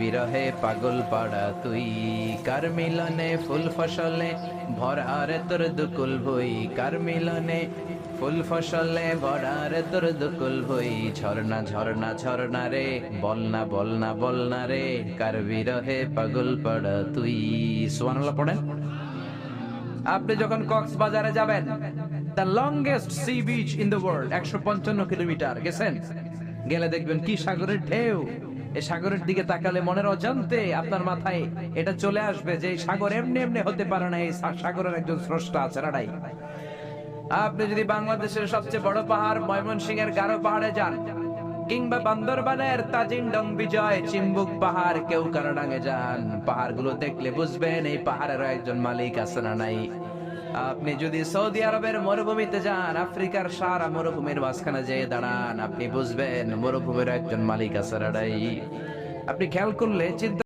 বিরহে পাগল পাড়া তুই, কার মিলনে ফুল ফসলে ভরা রে তোর দুকুল ভুই, কার মিলনে ফুল ফসলে ভরা রে তোর দুকুল ভুই, ঝরনা ঝরনা ঝরনা রে, বলনা বলনা বলনা রে, কার বিরহে পাগল পাড়া তুই। সুবহানাল্লাহ পড়েন। আপনি যখন কক্সবাজারে যাবেন, the longest sea beach in the world, 155 kilometre গেছেন, গেলে দেখবেন কি সাগরের ঢেউ। এই সাগরের দিকে তাকালে মনের অজান্তে আপনার মাথায় এটা চলে আসবে যে এই সাগর এমনি এমনি হতে পারে না, এই সাগরের একজন স্রষ্টা আছে রাডাই। আপনি যদি বাংলাদেশের সবচেয়ে বড় পাহাড় ময়মনসিংহের গারো পাহাড়ে যান, কিংবা বান্দরবানের তাজিংডং বিজয় চিম্বুক পাহাড় কেওক্রাডাঙে যান, পাহাড়গুলো দেখলে বুঝবেন এই পাহাড়েরও একজন মালিক আছে না নাই। আপনি যদি সৌদি আরবের মরুভূমিতে যান, আফ্রিকার সারা মরুভূমির মাঝখানে যেয়ে দাঁড়ান, আপনি বুঝবেন মরুভূমির একজন মালিক আছে রাডাই। আপনি খেয়াল করলে চিন্তা